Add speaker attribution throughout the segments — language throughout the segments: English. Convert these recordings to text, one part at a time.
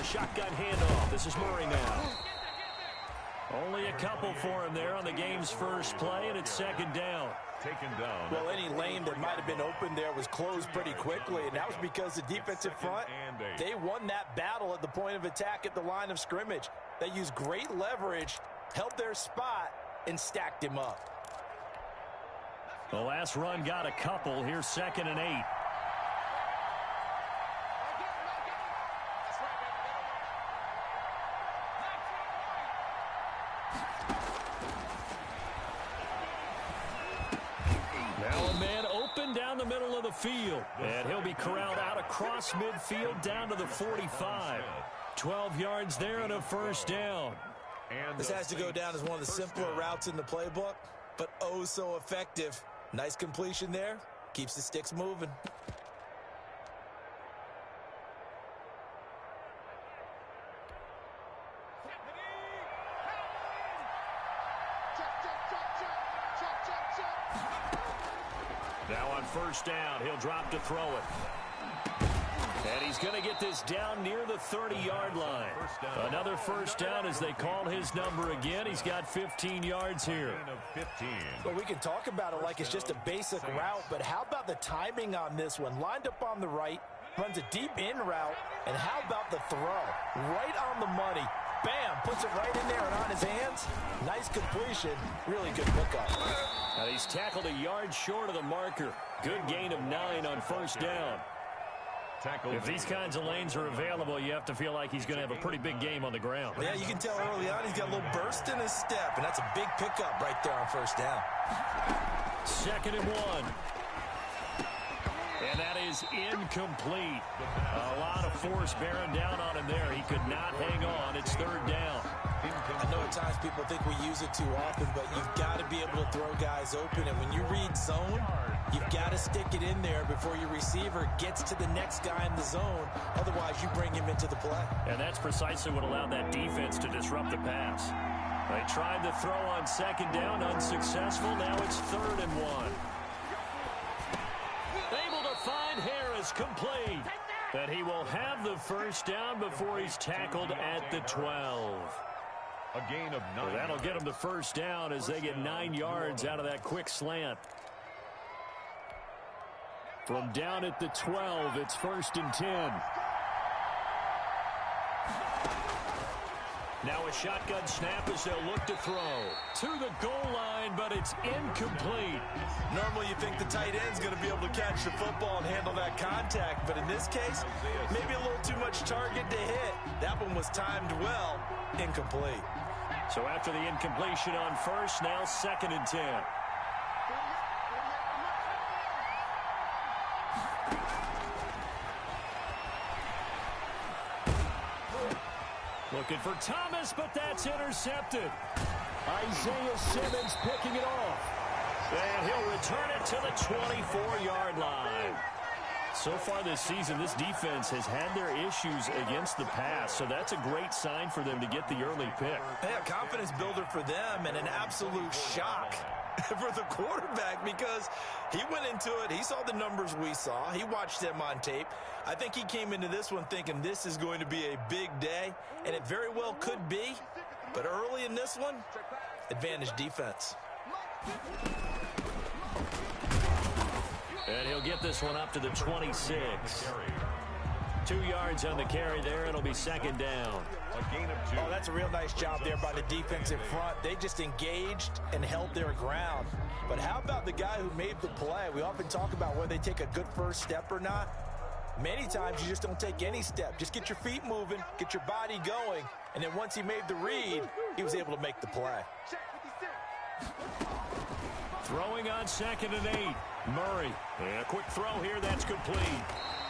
Speaker 1: a shotgun handoff. This is Murray now. Only a couple for him there on the game's first play, and it's second down.
Speaker 2: Taken down.
Speaker 3: Well, any lane that might have been open there was closed pretty quickly, and that was because the defensive front, they won that battle at the point of attack at the line of scrimmage. They used great leverage, held their spot, and stacked him up.
Speaker 1: The last run got a couple. Here's 2nd and 8. Now a man open down the middle of the field. And he'll be corralled out across midfield down to the 45. 12 yards there and a first down.
Speaker 3: This has to go down as one of the simpler routes in the playbook, but oh so effective. Nice completion there. Keeps the sticks moving.
Speaker 1: Now on first down, he'll drop to throw it. And he's going to get this down near the 30-yard line. Another first down as they call his number again. He's got 15 yards here.
Speaker 3: Well, we can talk about it like it's just a basic route, but how about the timing on this one? Lined up on the right, runs a deep in route, and how about the throw? Right on the money. Bam, puts it right in there and on his hands. Nice completion. Really good pickup.
Speaker 1: Now he's tackled a yard short of the marker. Good gain of 9 on first down. If these kinds of lanes are available, you have to feel like he's going to have a pretty big game on the ground.
Speaker 3: Yeah, you can tell early on he's got a little burst in his step, and that's a big pickup right there on first down.
Speaker 1: 2nd and 1. And that is incomplete. A lot of force bearing down on him there. He could not hang on. It's 3rd down.
Speaker 3: I know at times people think we use it too often, but you've got to be able to throw guys open. And when you read zone, you've got to stick it in there before your receiver gets to the next guy in the zone. Otherwise, you bring him into the play.
Speaker 1: And that's precisely what allowed that defense to disrupt the pass. They tried to throw on 2nd down, unsuccessful. Now it's 3rd and 1. Able to find Harris, complete. But he will have the first down before he's tackled at the 12.
Speaker 2: A gain of 9.
Speaker 1: Well, that'll get them the first down as they get 9 yards out of that quick slant. From down at the 12, it's 1st and 10. Now a shotgun snap as they'll look to throw. To the goal line, but it's incomplete.
Speaker 3: Normally you think the tight end's going to be able to catch the football and handle that contact, but in this case, maybe a little too much target to hit. That one was timed well. Incomplete.
Speaker 1: So after the incompletion on first, now 2nd and 10. Looking for Thomas, but that's intercepted. Isaiah Simmons picking it off. And he'll return it to the 24-yard line. So far this season, this defense has had their issues against the pass, so that's a great sign for them to get the early pick.
Speaker 3: Yeah, confidence builder for them and an absolute shock for the quarterback because he went into it. He saw the numbers we saw. He watched them on tape. I think he came into this one thinking this is going to be a big day, and it very well could be. But early in this one, advantage defense.
Speaker 1: And he'll get this one up to the 26. 2 yards on the carry there. It'll be 2nd down.
Speaker 2: A gain of 2.
Speaker 3: Oh, that's a real nice job there by the defensive front. They just engaged and held their ground. But how about the guy who made the play? We often talk about whether they take a good first step or not. Many times you just don't take any step. Just get your feet moving, get your body going, and then once he made the read, he was able to make the play.
Speaker 1: Throwing on 2nd and 8. Murray. And a quick throw here. That's complete.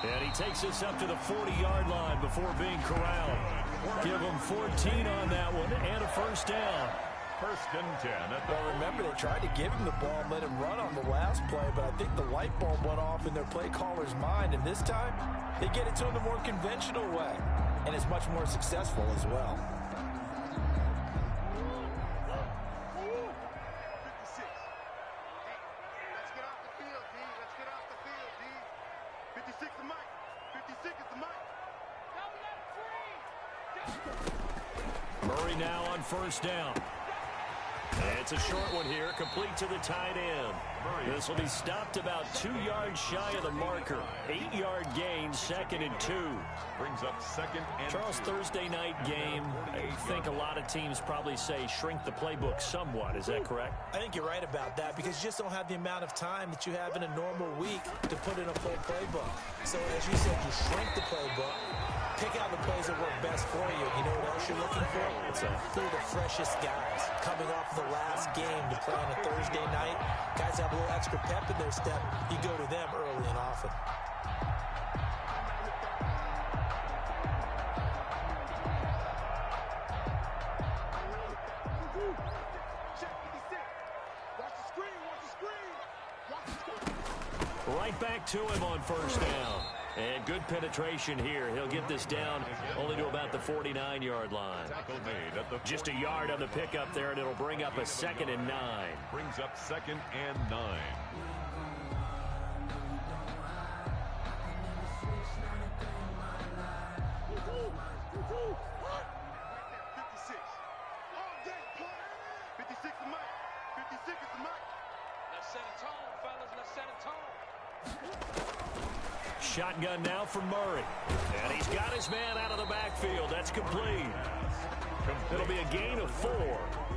Speaker 1: And he takes us up to the 40-yard line before being corralled. Give him 14 on that one and a first down.
Speaker 2: 1st and 10.
Speaker 3: Well, remember, they tried to give him the ball and let him run on the last play, but I think the light bulb went off in their play caller's mind, and this time they get it to him the more conventional way, and it's much more successful as well.
Speaker 1: Murray now on first down. It's a short one here, complete to the tight end. This will be stopped about 2 yards shy of the marker. 8-yard gain, 2nd and 2.
Speaker 2: Brings up 2nd and
Speaker 1: Charles,
Speaker 2: 2.
Speaker 1: Thursday night game, I think a lot of teams probably say shrink the playbook somewhat. Is that correct?
Speaker 3: I think you're right about that because you just don't have the amount of time that you have in a normal week to put in a full playbook. So as you said, you shrink the playbook, pick out the plays that work best for you. You know what else you're looking for? Who are the freshest guys coming off the last game to play on a Thursday night? Guys have a little extra pep in their step. You go to them early and often.
Speaker 1: Right back to him on first down. And good penetration here. He'll get this down only to about the 49-yard line.
Speaker 2: Tackle made at the
Speaker 1: Just a yard on the pickup there, and it'll bring up a 2nd and 9.
Speaker 2: brings up 2nd and 9.
Speaker 1: Shotgun now for Murray. And he's got his man out of the backfield. That's complete. It'll be a gain of 4.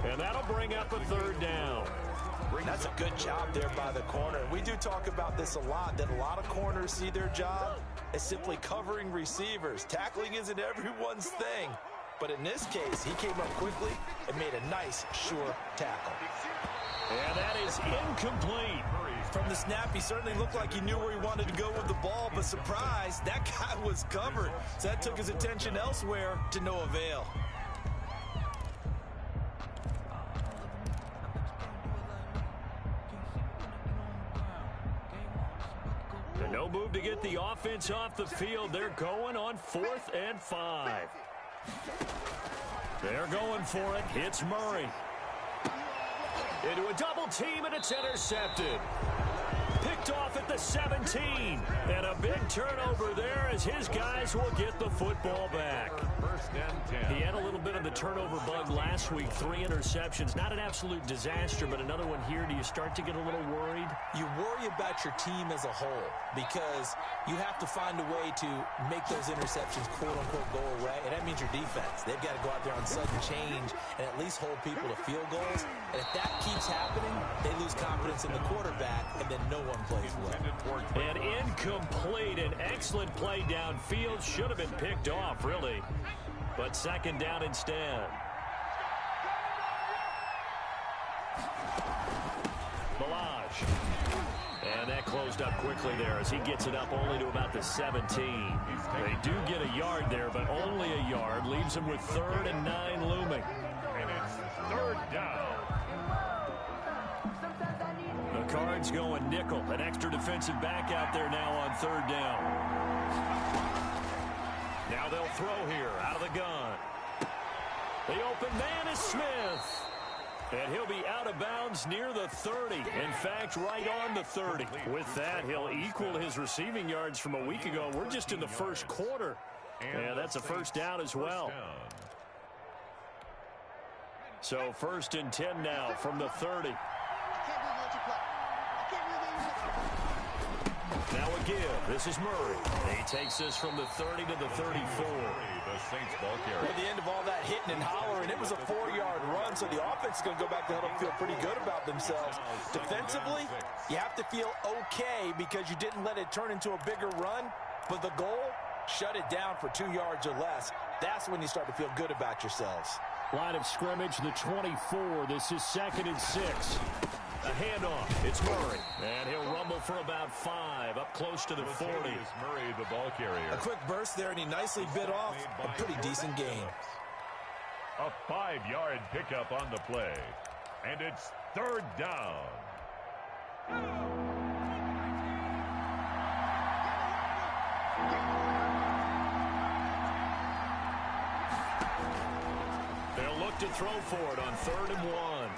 Speaker 1: And that'll bring up a 3rd down.
Speaker 3: That's a good job there by the corner. We do talk about this a lot, that a lot of corners see their job as simply covering receivers. Tackling isn't everyone's thing. But in this case, he came up quickly and made a nice, sure tackle.
Speaker 1: And that is incomplete.
Speaker 3: From the snap, he certainly looked like he knew where he wanted to go with the ball, but surprise, that guy was covered. So that took his attention elsewhere to no avail.
Speaker 1: And no move to get the offense off the field. They're going on 4th and 5. They're going for it. It's Murray. Into a double team, and it's intercepted. Picked off at the 17. And a big turnover there as his guys will get the football back.
Speaker 2: 1st and 10.
Speaker 1: He had a little bit of the turnover bug last week. 3 interceptions. Not an absolute disaster, but another one here. Do you start to get a little worried?
Speaker 3: You worry about your team as a whole because you have to find a way to make those interceptions quote-unquote go away, and that means your defense. They've got to go out there on sudden change and at least hold people to field goals. And if that keeps happening, they lose confidence in the quarterback, and then no one plays well.
Speaker 1: And incomplete. An excellent play downfield. Should have been picked off, really. But 2nd down instead. Balaj. And that closed up quickly there as he gets it up only to about the 17. They do get a yard there, but only a yard. Leaves them with 3rd and 9 looming.
Speaker 2: And it's 3rd down.
Speaker 1: The Cards going nickel. An extra defensive back out there now on 3rd down. Now they'll throw here out of the gun. The open man is Smith. And he'll be out of bounds near the 30. In fact, right on the 30. With that, he'll equal his receiving yards from a week ago. We're just in the first quarter. And that's a 1st down as well. So 1st and 10 now from the 30. Now a give. This is Murray. He takes this from the 30 to the 34.
Speaker 2: The Saints ball carrier.
Speaker 3: At the end of all that hitting and hollering, it was a 4-yard run, so the offense is going to go back to huddle and feel pretty good about themselves. Defensively, you have to feel okay because you didn't let it turn into a bigger run, but the goal, shut it down for 2 yards or less. That's when you start to feel good about yourselves.
Speaker 1: Line of scrimmage, the 24. This is 2nd and 6. A handoff. It's Murray. And he'll rumble for about 5, up close to the 40.
Speaker 2: Is Murray, the ball carrier.
Speaker 3: A quick burst there, and he nicely bit off a pretty decent gain.
Speaker 2: A 5-yard pickup on the play. And it's 3rd down.
Speaker 1: They'll look to throw for it on 3rd and 1.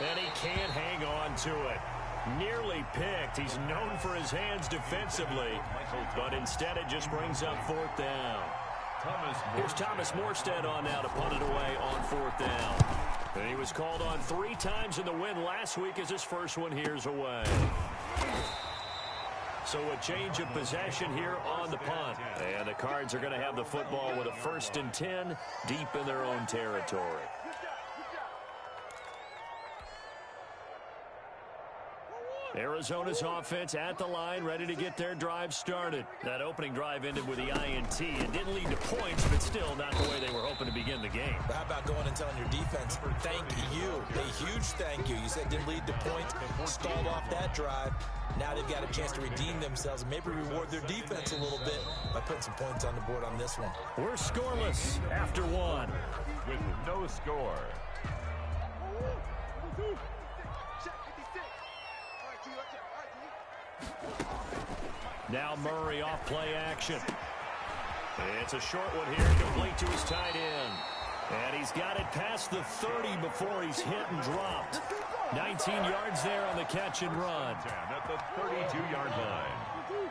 Speaker 1: And he can't hang on to it. Nearly picked. He's known for his hands defensively, but instead it just brings up 4th down. Here's Thomas Morstead on now to punt it away on 4th down. And he was called on 3 times in the win last week as his first one here's away. So a change of possession here on the punt. And the Cards are going to have the football with a 1st and 10 deep in their own territory. Arizona's offense at the line, ready to get their drive started. That opening drive ended with the INT. It didn't lead to points, but still not the way they were hoping to begin the game.
Speaker 3: But how about going and telling your defense, thank you, a huge thank you. You said didn't lead to points, stalled off that drive. Now they've got a chance to redeem themselves and maybe reward their defense a little bit by putting some points on the board on this one.
Speaker 1: We're scoreless after 1.
Speaker 2: With no score.
Speaker 1: Now Murray off play action. It's a short one here, complete to his tight end. And he's got it past the 30 before he's hit and dropped. 19 yards there on the catch and run.
Speaker 2: At the 32-yard line.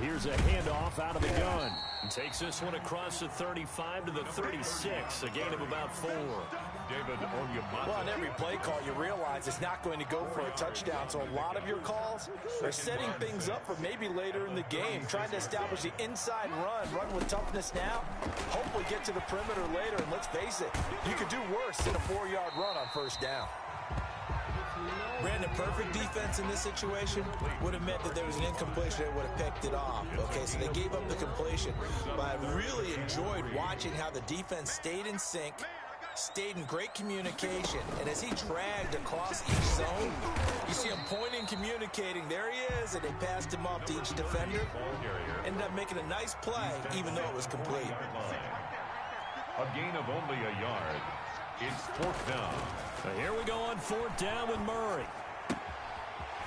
Speaker 1: Here's a handoff out of the gun. And takes this one across the 35 to the 36, a gain of about 4.
Speaker 2: David Onyemata.
Speaker 3: Well, on every play call, you realize it's not going to go for a touchdown. So a lot of your calls are setting things up for maybe later in the game, trying to establish the inside run with toughness now, hopefully get to the perimeter later. And let's face it, you could do worse than a 4-yard run on 1st down. Brandon, perfect defense in this situation would have meant that there was an incompletion. They would have picked it off. Okay, so they gave up the completion. But I really enjoyed watching how the defense stayed in sync, stayed in great communication. And as he dragged across each zone, you see him pointing, communicating. There he is, and they passed him off to each defender. Ended up making a nice play, even though it was complete.
Speaker 2: A gain of only a yard. It's 4th down.
Speaker 1: Here we go on 4th down with Murray.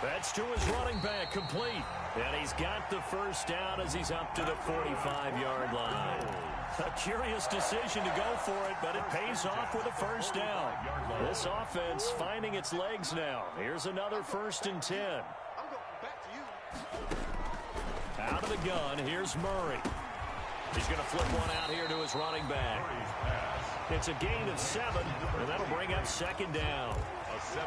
Speaker 1: That's to his running back, complete. And he's got the 1st down as he's up to the 45-yard line. A curious decision to go for it, but it pays off with a 1st down. This offense finding its legs now. Here's another 1st and 10. Out of the gun, here's Murray. He's going to flip one out here to his running back. It's a gain of 7, and that'll bring up 2nd down.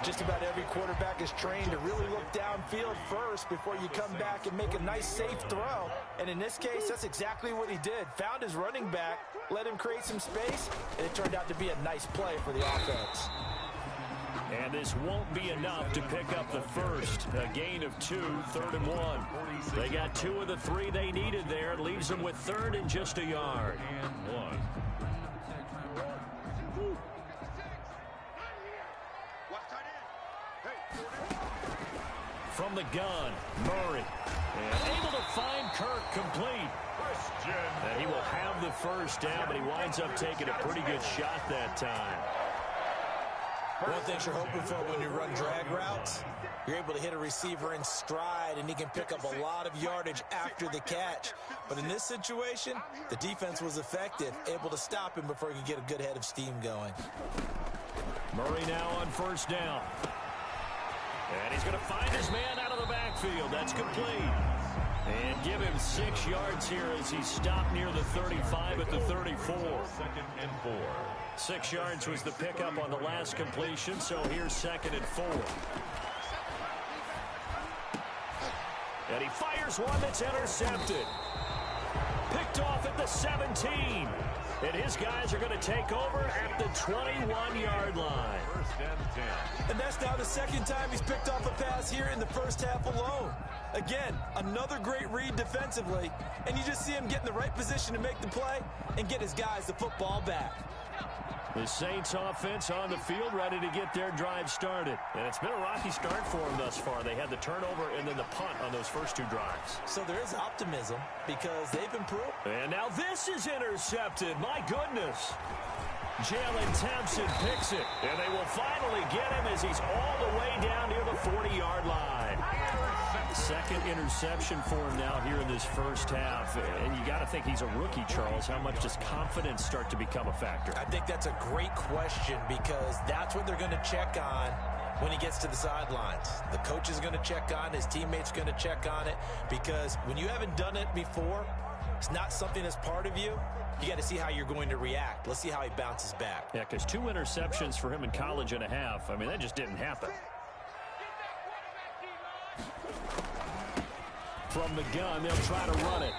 Speaker 3: Just about every quarterback is trained to really look downfield first before you come back and make a nice, safe throw. And in this case, that's exactly what he did. Found his running back, let him create some space, and it turned out to be a nice play for the offense.
Speaker 1: And this won't be enough to pick up the 1st. A gain of 2, 3rd and 1. They got 2 of the 3 they needed there. It leaves them with 3rd and just a yard.
Speaker 2: And 1.
Speaker 1: From the gun, Murray. And able to find Kirk, complete. And he will have the 1st down, but he winds up taking a pretty good shot that time.
Speaker 3: One thing you're hoping for when you run drag routes, you're able to hit a receiver in stride, and he can pick up a lot of yardage after the catch. But in this situation, the defense was effective, able to stop him before he could get a good head of steam going.
Speaker 1: Murray now on 1st down. And he's going to find his man out of the backfield. That's complete. And give him 6 yards here as he stopped near the 35 at the 34.
Speaker 2: 2nd and 4.
Speaker 1: 6 yards was the pickup on the last completion, so here's 2nd and 4. And he fires one that's intercepted. Picked off at the 17. And his guys are going to take over at the 21-yard line.
Speaker 2: 1st and 10.
Speaker 3: And that's now the 2nd time he's picked off a pass here in the 1st half alone. Again, another great read defensively, and you just see him get in the right position to make the play and get his guys the football back.
Speaker 1: The Saints offense on the field ready to get their drive started. And it's been a rocky start for them thus far. They had the turnover and then the punt on those first 2 drives.
Speaker 3: So there is optimism because they've improved.
Speaker 1: And now this is intercepted. My goodness. Jalen Thompson picks it. And they will finally get him as he's all the way down near the 40-yard line. 2nd interception for him now here in this 1st half. And you got to think he's a rookie, Charles. How much does confidence start to become a factor?
Speaker 3: I think that's a great question because that's what they're going to check on when he gets to the sidelines. The coach is going to check on it. His teammates going to check on it, because when you haven't done it before, it's not something that's part of you. You got to see how you're going to react. Let's see how he bounces back.
Speaker 1: Yeah, because 2 interceptions for him in college and a half. I mean, that just didn't happen. From the gun, they'll try to run it.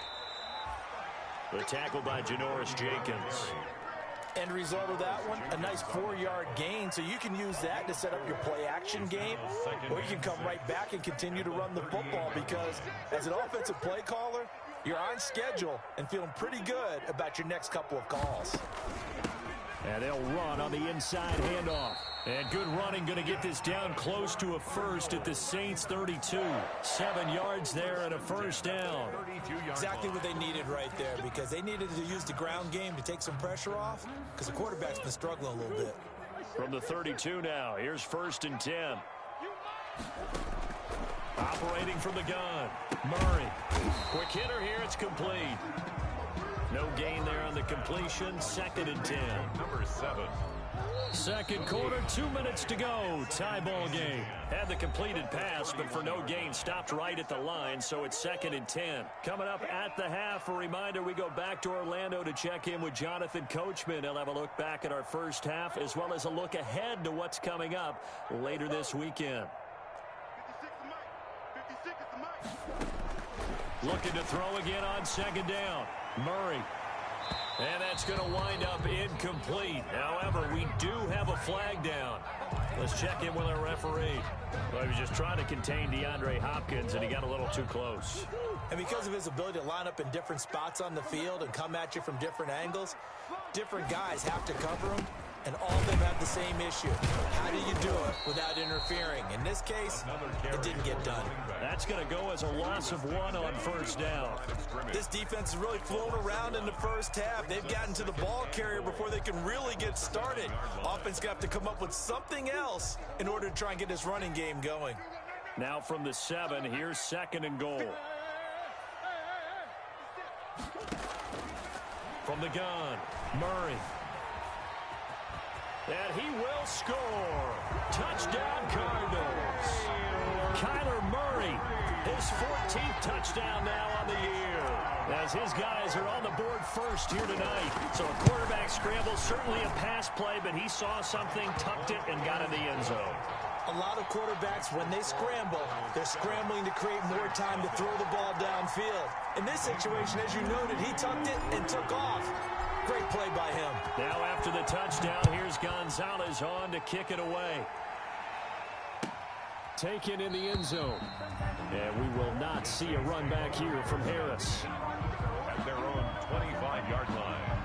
Speaker 1: The tackle by Janoris Jenkins.
Speaker 3: End result of that one, a nice 4-yard gain, so you can use that to set up your play-action game, or you can come right back and continue to run the football, because as an offensive play caller, you're on schedule and feeling pretty good about your next couple of calls.
Speaker 1: And they'll run on the inside handoff. And good running, going to get this down close to a first at the Saints 32. 7 yards there and a first down.
Speaker 3: Exactly what they needed right there, because they needed to use the ground game to take some pressure off, because the quarterback's been struggling a little bit.
Speaker 1: From the 32 now, here's 1st and 10. Operating from the gun, Murray. Quick hitter here, it's complete. No gain there on the completion. 2nd and 10.
Speaker 2: Number 7.
Speaker 1: Second quarter, 2 minutes to go. Tie ball game. Had the completed pass, but for no gain, stopped right at the line, so it's 2nd and 10. Coming up at the half, a reminder, we go back to Orlando to check in with Jonathan Coachman. He'll have a look back at our first half, as well as a look ahead to what's coming up later this weekend. Looking to throw again on 2nd down. Murray. And that's going to wind up incomplete. However, we do have a flag down. Let's check in with our referee. Well, he was just trying to contain DeAndre Hopkins, and he got a little too close.
Speaker 3: And because of his ability to line up in different spots on the field and come at you from different angles, different guys have to cover him, and all of them have the same issue. How do you do it without interfering? In this case, it didn't get done.
Speaker 1: That's going to go as a loss of 1 on 1st down.
Speaker 3: This defense is really flown around in the first half. They've gotten to the ball carrier before they can really get started. Offense got to come up with something else in order to try and get this running game going.
Speaker 1: Now from the 7, here's 2nd and goal. From the gun, Murray. And he will score. Touchdown, Cardinals. Kyler Murray, his 14th touchdown now on the year, as his guys are on the board first here tonight. So a quarterback scramble, certainly a pass play, but he saw something, tucked it, and got in the end zone.
Speaker 3: A lot of quarterbacks, when they scramble, they're scrambling to create more time to throw the ball downfield. In this situation, as you noted, he tucked it and took off. Great play by him.
Speaker 1: Now after the touchdown, here's Gonzalez on to kick it away. Taken in the end zone. And we will not see a run back here from Harris.
Speaker 2: At their own 25-yard line.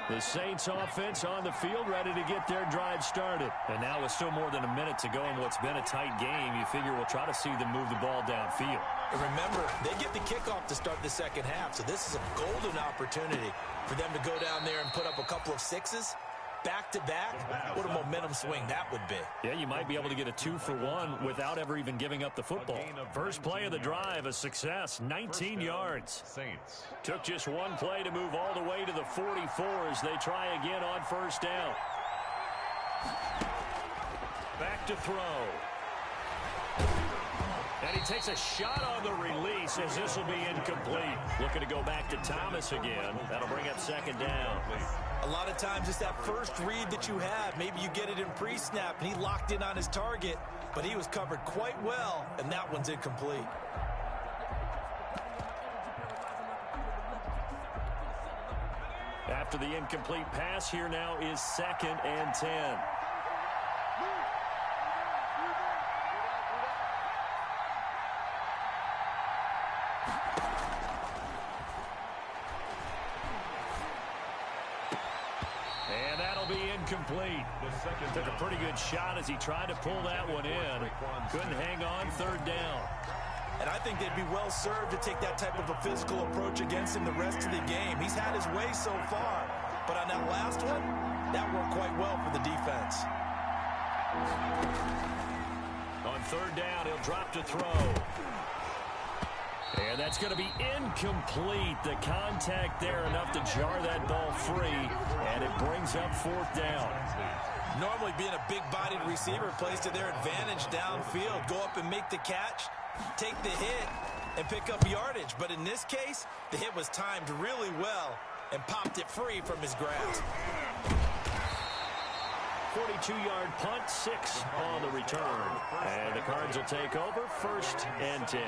Speaker 1: The Saints offense on the field, ready to get their drive started. And now with still more than a minute to go in what's been a tight game, you figure we'll try to see them move the ball downfield.
Speaker 3: And remember, they get the kickoff to start the second half, so this is a golden opportunity for them to go down there and put up a couple of sixes. Back-to-back, what a momentum swing that would be.
Speaker 1: Yeah, you might be able to get a 2-for-1 without ever even giving up the football. First play of the drive, a success, 19 yards.
Speaker 2: Saints.
Speaker 1: Took just one play to move all the way to the 44 as they try again on 1st down. Back to throw. And he takes a shot on the release as this will be incomplete. Looking to go back to Thomas again. That'll bring up 2nd down.
Speaker 3: A lot of times it's that first read that you have. Maybe you get it in pre-snap, and he locked in on his target, but he was covered quite well, and that one's incomplete.
Speaker 1: After the incomplete pass, here now is 2nd and 10. And that'll be incomplete. Took a pretty good shot as he tried to pull that one in. Couldn't hang on 3rd down.
Speaker 3: And I think they'd be well served to take that type of a physical approach against him the rest of the game. He's had his way so far, but on that last one, That worked quite well for the defense.
Speaker 1: On third down, he'll drop to throw. And that's going to be incomplete. The contact there enough to jar that ball free, and it brings up fourth down.
Speaker 3: Normally being a big-bodied receiver plays to their advantage downfield. Go up and make the catch, take the hit, and pick up yardage. But in this case, the hit was timed really well and popped it free from his grasp.
Speaker 1: 42-yard punt, 6 on the return. And the Cards will take over, 1st and 10.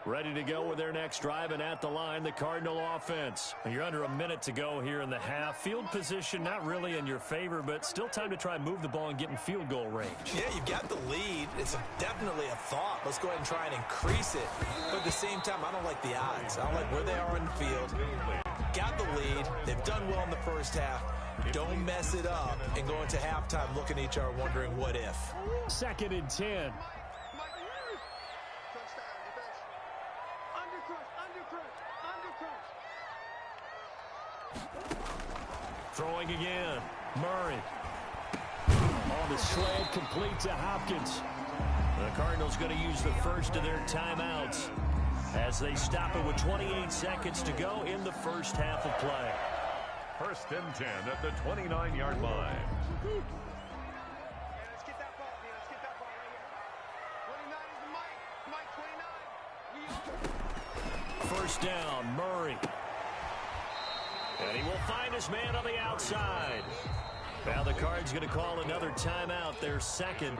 Speaker 1: Ready to go with their next drive, and at the line, the Cardinal offense. You're under a minute to go here in the half. Field position not really in your favor, but still time to try and move the ball and get in field goal range.
Speaker 3: Yeah, you've got the lead. It's definitely a thought. Let's go ahead and try and increase it. But at the same time, I don't like the odds. I don't like where they are in the field. Got the lead. They've done well in the first half. Don't mess it up and go into halftime looking at each other wondering what if.
Speaker 1: 2nd and 10. Throwing again. Murray. On the slant, complete to Hopkins. The Cardinals going to use the first of their timeouts as they stop it with 28 seconds to go in the first half of play.
Speaker 2: 1st and 10 at the 29-yard line.
Speaker 4: Let's get that ball, man. Let's get that ball right here. 29 is the Mike. Mike 29.
Speaker 1: First down, Murray. And he will find his man on the outside. Now the Cards going to call another timeout, their second,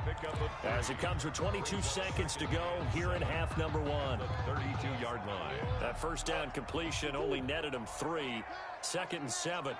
Speaker 1: as it comes with 22 seconds to go here in half number 1.
Speaker 2: 32-yard line.
Speaker 1: That first down completion only netted him 3. 2nd and 7.